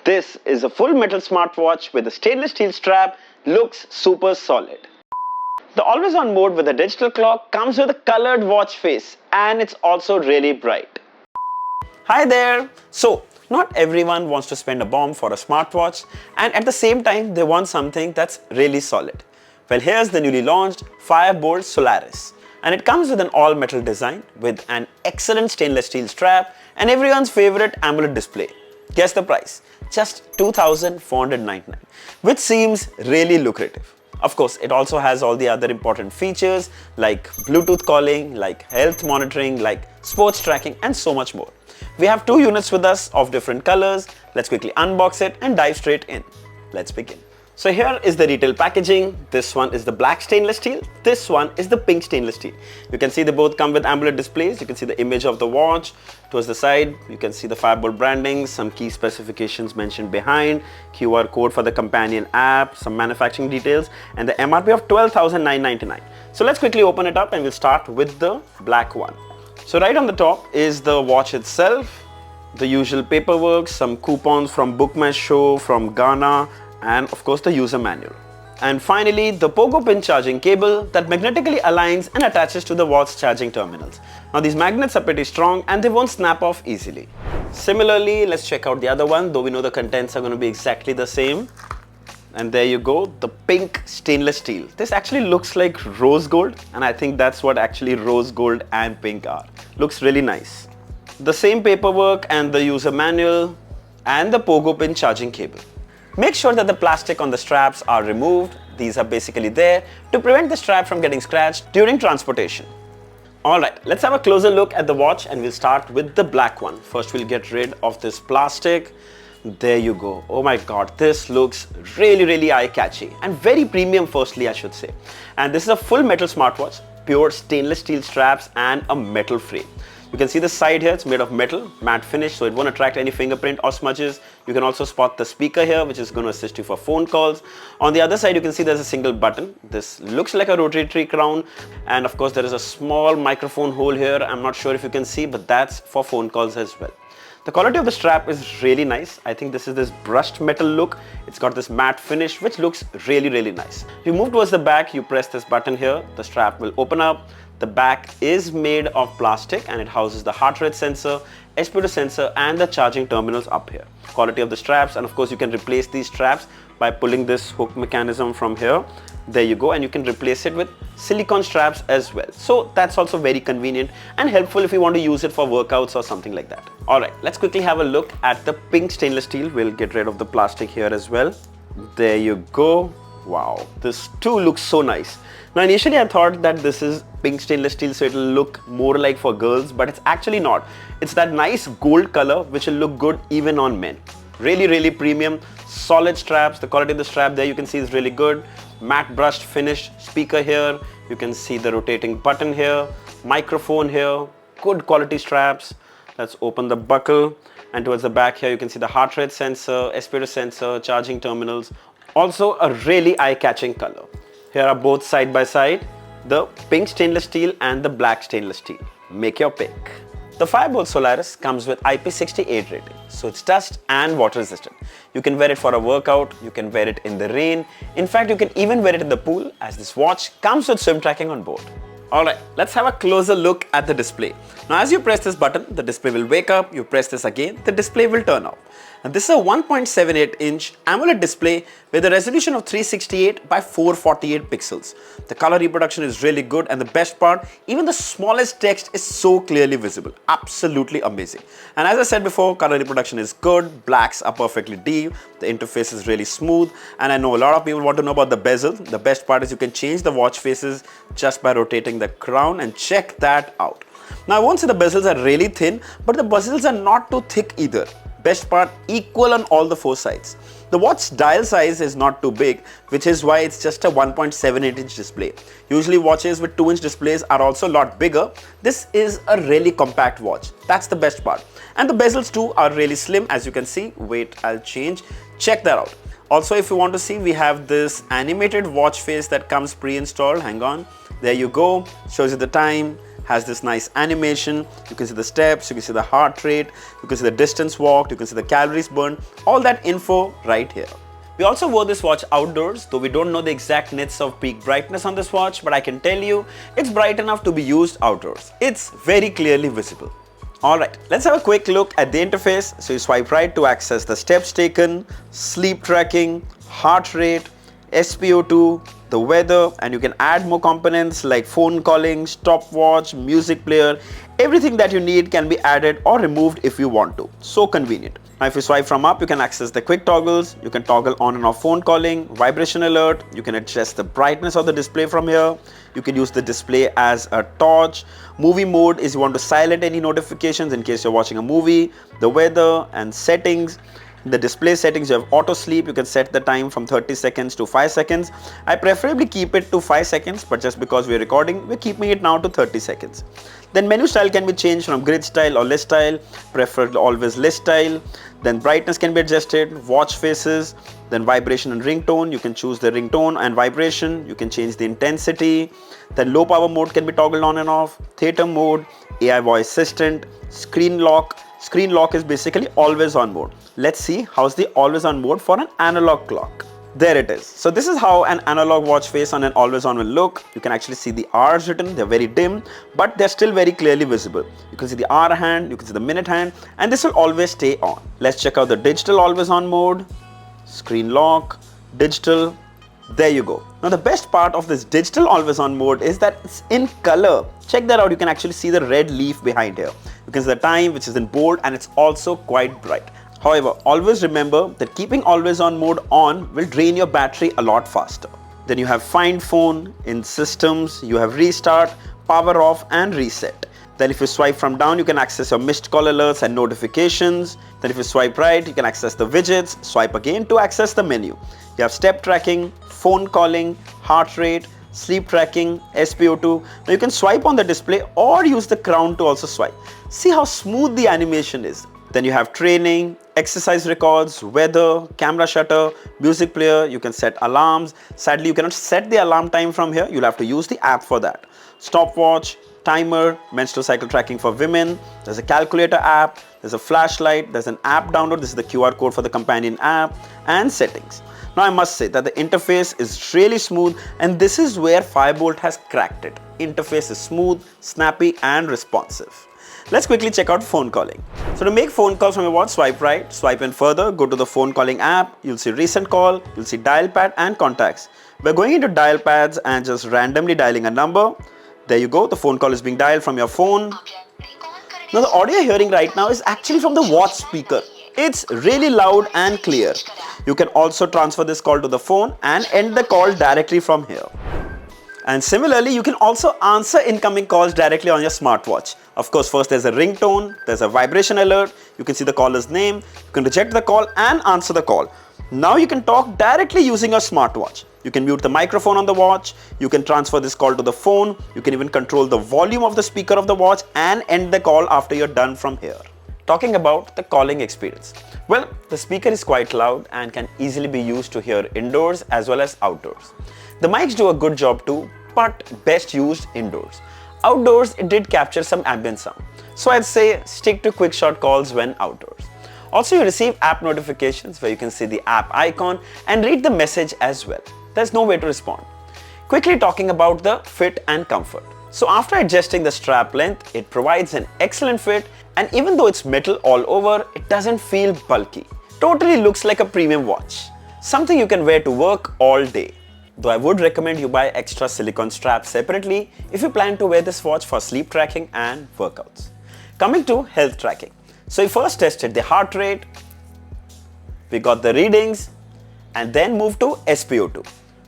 This is a full metal smartwatch with a stainless steel strap, looks super solid. The always on mode with a digital clock comes with a colored watch face and it's also really bright. Hi there! So, not everyone wants to spend a bomb for a smartwatch and at the same time they want something that's really solid. Well, here's the newly launched Boltt Solaris. And it comes with an all-metal design with an excellent stainless steel strap and everyone's favorite AMOLED display. Guess the price, just $2,499, which seems really lucrative. Of course, it also has all the other important features like Bluetooth calling, like health monitoring, like sports tracking and so much more. We have two units with us of different colors. Let's quickly unbox it and dive straight in. Let's begin. So here is the retail packaging. This one is the black stainless steel. This one is the pink stainless steel. You can see they both come with AMOLED displays. You can see the image of the watch. Towards the side, you can see the Boltt branding, some key specifications mentioned behind, QR code for the companion app, some manufacturing details, and the MRP of $12,999. So let's quickly open it up and we'll start with the black one. So right on the top is the watch itself, the usual paperwork, some coupons from Book My Show, from Ghana, and of course the user manual. And finally, the pogo pin charging cable that magnetically aligns and attaches to the watch charging terminals. Now these magnets are pretty strong and they won't snap off easily. Similarly, let's check out the other one, though we know the contents are going to be exactly the same. And there you go, the pink stainless steel. This actually looks like rose gold, and I think that's what actually rose gold and pink are. Looks really nice. The same paperwork and the user manual and the pogo pin charging cable. Make sure that the plastic on the straps are removed. These are basically there to prevent the strap from getting scratched during transportation. Alright, let's have a closer look at the watch and we'll start with the black one. First we'll get rid of this plastic. There you go. Oh my god, this looks really eye-catchy and very premium firstly I should say. And this is a full metal smartwatch, pure stainless steel straps and a metal frame. You can see the side here, it's made of metal, matte finish, so it won't attract any fingerprint or smudges. You can also spot the speaker here, which is going to assist you for phone calls. On the other side, you can see there's a single button. This looks like a rotary crown. And of course, there is a small microphone hole here. I'm not sure if you can see, but that's for phone calls as well. The quality of the strap is really nice. I think this is this brushed metal look. It's got this matte finish, which looks really nice. You move towards the back, you press this button here, the strap will open up. The back is made of plastic and it houses the heart rate sensor, SPO2 sensor and the charging terminals up here. Quality of the straps, and of course you can replace these straps by pulling this hook mechanism from here. There you go, and you can replace it with silicone straps as well. So that's also very convenient and helpful if you want to use it for workouts or something like that. Alright, let's quickly have a look at the pink stainless steel. We'll get rid of the plastic here as well. There you go. Wow, this too looks so nice. Now initially I thought that this is pink stainless steel so it'll look more like for girls, but it's actually not. It's that nice gold color which will look good even on men. Really premium, solid straps. The quality of the strap there you can see is really good. Matte brushed finish speaker here. You can see the rotating button here, microphone here, good quality straps. Let's open the buckle, and towards the back here you can see the heart rate sensor, SPO2 sensor, charging terminals. Also a really eye-catching color. Here are both side by side, the pink stainless steel and the black stainless steel. Make your pick. The Boltt Solaris comes with IP68 rating, so it's dust and water resistant. You can wear it for a workout, you can wear it in the rain. In fact, you can even wear it in the pool as this watch comes with swim tracking on board. Alright, let's have a closer look at the display. Now as you press this button, the display will wake up. You press this again, the display will turn off. And this is a 1.78-inch AMOLED display with a resolution of 368 by 448 pixels. The color reproduction is really good, and the best part, even the smallest text is so clearly visible. Absolutely amazing. And as I said before, color reproduction is good, blacks are perfectly deep, the interface is really smooth, and I know a lot of people want to know about the bezel. The best part is you can change the watch faces just by rotating the crown, and check that out. Now I won't say the bezels are really thin, but the bezels are not too thick either. Best part, equal on all the four sides. The watch dial size is not too big, which is why it's just a 1.78-inch display. Usually watches with 2-inch displays are also a lot bigger. This is a really compact watch. That's the best part. And the bezels too are really slim, as you can see. Wait, I'll change. Check that out. Also, if you want to see, we have this animated watch face that comes pre-installed. Hang on. There you go. Shows you the time, has this nice animation. You can see the steps, you can see the heart rate, you can see the distance walked, you can see the calories burned, all that info right here. We also wore this watch outdoors, though we don't know the exact nits of peak brightness on this watch, but I can tell you it's bright enough to be used outdoors. It's very clearly visible. Alright, let's have a quick look at the interface. So you swipe right to access the steps taken, sleep tracking, heart rate, SpO2, the weather, and you can add more components like phone calling, stopwatch, music player. Everything that you need can be added or removed if you want to. So convenient. Now if you swipe from up, you can access the quick toggles. You can toggle on and off phone calling, vibration alert. You can adjust the brightness of the display from here. You can use the display as a torch. Movie mode is you want to silent any notifications in case you're watching a movie. The weather and settings. In the display settings, you have auto sleep. You can set the time from 30 seconds to 5 seconds. I preferably keep it to 5 seconds, but just because we're recording, we're keeping it now to 30 seconds. Then menu style can be changed from grid style or list style, preferred always list style. Then brightness can be adjusted, watch faces, then vibration and ringtone. You can choose the ringtone and vibration. You can change the intensity. Then low power mode can be toggled on and off, theater mode, AI voice assistant, screen lock. Screen lock is basically always on mode. Let's see how's the always on mode for an analog clock. There it is. So this is how an analog watch face on an always on will look. You can actually see the hours written. They're very dim, but they're still very clearly visible. You can see the hour hand, you can see the minute hand, and this will always stay on. Let's check out the digital always on mode, screen lock, digital. There you go. Now the best part of this digital always on mode is that it's in color. Check that out. You can actually see the red leaf behind here. You can see the time, which is in bold, and it's also quite bright. However, always remember that keeping always on mode on will drain your battery a lot faster. Then you have find phone. In systems, you have restart, power off, and reset. Then if you swipe from down, you can access your missed call alerts and notifications. Then if you swipe right, you can access the widgets. Swipe again to access the menu. You have step tracking, phone calling, heart rate, sleep tracking, SpO2. Now you can swipe on the display or use the crown to also swipe. See how smooth the animation is. Then you have training, exercise records, weather, camera shutter, music player. You can set alarms. Sadly, you cannot set the alarm time from here. You'll have to use the app for that. Stopwatch, timer, menstrual cycle tracking for women. There's a calculator app. There's a flashlight. There's an app download. This is the QR code for the companion app, and settings. Now I must say that the interface is really smooth, and this is where Boltt has cracked it. Interface is smooth, snappy, and responsive. Let's quickly check out phone calling. So to make phone calls from your watch, swipe right, swipe in further, go to the phone calling app. You'll see recent call, you'll see dial pad and contacts. We're going into dial pads and just randomly dialing a number. There you go, the phone call is being dialed from your phone. Now the audio you're hearing right now is actually from the watch speaker. It's really loud and clear. You can also transfer this call to the phone and end the call directly from here. And similarly, you can also answer incoming calls directly on your smartwatch. Of course, first there's a ringtone, there's a vibration alert, you can see the caller's name, you can reject the call and answer the call. Now you can talk directly using your smartwatch. You can mute the microphone on the watch, you can transfer this call to the phone, you can even control the volume of the speaker of the watch and end the call after you're done from here. Talking about the calling experience. Well, the speaker is quite loud and can easily be used to hear indoors as well as outdoors. The mics do a good job too, but best used indoors. Outdoors, it did capture some ambient sound. So I'd say stick to quick short calls when outdoors. Also, you receive app notifications where you can see the app icon and read the message as well. There's no way to respond. Quickly talking about the fit and comfort. So after adjusting the strap length, it provides an excellent fit, and even though it's metal all over, it doesn't feel bulky. Totally looks like a premium watch. Something you can wear to work all day. Though I would recommend you buy extra silicone straps separately if you plan to wear this watch for sleep tracking and workouts. Coming to health tracking. So we first tested the heart rate, we got the readings, and then moved to SpO2.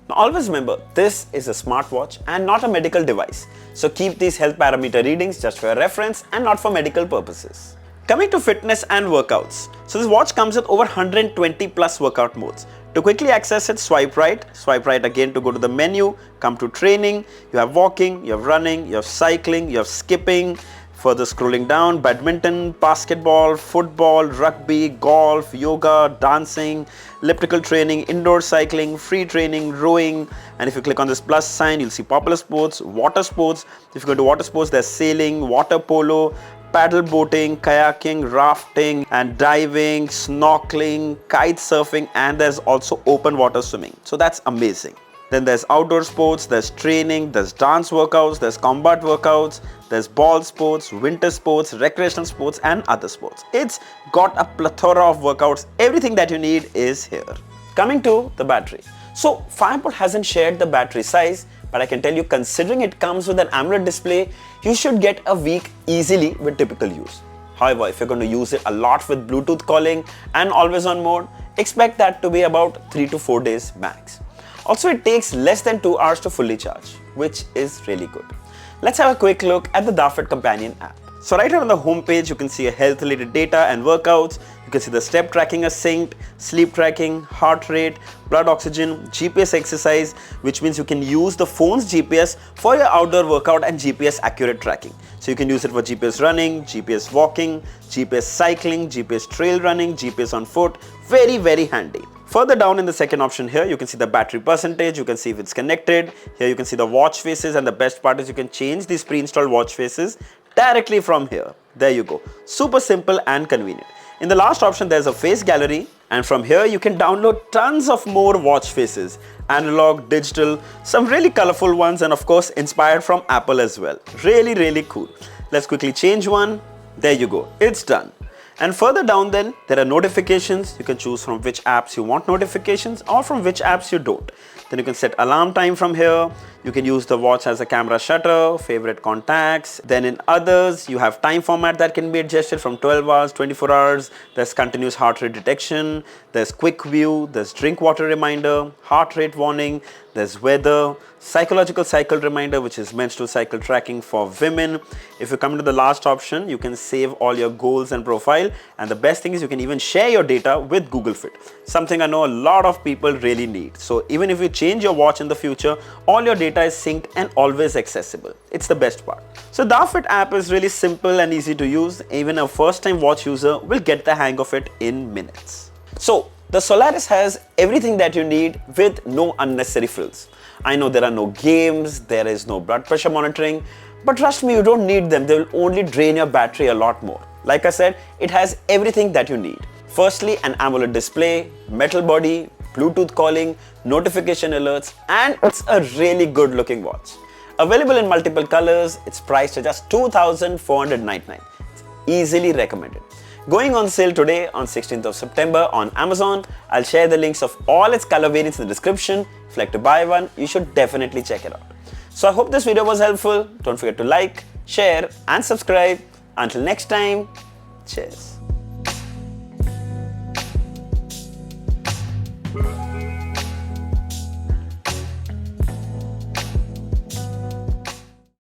Now always remember, this is a smartwatch and not a medical device. So keep these health parameter readings just for your reference and not for medical purposes. Coming to fitness and workouts. So this watch comes with over 120 plus workout modes. To quickly access it, swipe right again to go to the menu, come to training. You have walking, you have running, you have cycling, you have skipping, Further scrolling down, badminton, basketball, football, rugby, golf, yoga, dancing, elliptical training, indoor cycling, free training, rowing. And if you click on this plus sign, you'll see popular sports, water sports. If you go to water sports, there's sailing, water polo, paddle boating, kayaking, rafting, and diving, snorkeling, kite surfing, and there's also open water swimming. So that's amazing. Then there's outdoor sports, there's training, there's dance workouts, there's combat workouts, there's ball sports, winter sports, recreational sports, and other sports. It's got a plethora of workouts. Everything that you need is here. Coming to the battery. So Firebolt hasn't shared the battery size, but I can tell you, considering it comes with an AMOLED display, you should get a week easily with typical use. However, if you're going to use it a lot with Bluetooth calling and always on mode, expect that to be about 3 to 4 days max. Also, it takes less than 2 hours to fully charge, which is really good. Let's have a quick look at the Dafit Companion app. So right here on the home page, you can see a health related data and workouts. You can see the step tracking is synced, sleep tracking, heart rate, blood oxygen, GPS exercise, which means you can use the phone's GPS for your outdoor workout and GPS accurate tracking. So you can use it for GPS running, GPS walking, GPS cycling, GPS trail running, GPS on foot. Very, very handy. Further down in the second option here, you can see the battery percentage, you can see if it's connected. Here you can see the watch faces, and the best part is you can change these pre-installed watch faces directly from here. There you go. Super simple and convenient. In the last option, there's a face gallery, and from here you can download tons of more watch faces. Analog, digital, some really colorful ones, and of course inspired from Apple as well. Really, really cool. Let's quickly change one. There you go. It's done. And further down then, there are notifications. You can choose from which apps you want notifications or from which apps you don't. Then you can set alarm time from here. You can use the watch as a camera shutter, favorite contacts. Then in others, you have time format that can be adjusted from 12 hours, 24 hours. There's continuous heart rate detection. There's quick view. There's drink water reminder, heart rate warning. There's weather, psychological cycle reminder, which is menstrual cycle tracking for women. If you come to the last option, you can save all your goals and profile. And the best thing is you can even share your data with Google Fit, something I know a lot of people really need. So even if you change your watch in the future, all your data is synced and always accessible. It's the best part. So the Dafit app is really simple and easy to use. Even a first-time watch user will get the hang of it in minutes. So the Solaris has everything that you need with no unnecessary frills. I know there are no games, there is no blood pressure monitoring, but trust me, you don't need them. They will only drain your battery a lot more. Like I said, it has everything that you need. Firstly, an AMOLED display, metal body, Bluetooth calling, notification alerts, and it's a really good looking watch. Available in multiple colors, it's priced at just $2,499. It's easily recommended. Going on sale today on 16th of September on Amazon. I'll share the links of all its color variants in the description. If you'd like to buy one, you should definitely check it out. So I hope this video was helpful. Don't forget to like, share, and subscribe. Until next time, cheers.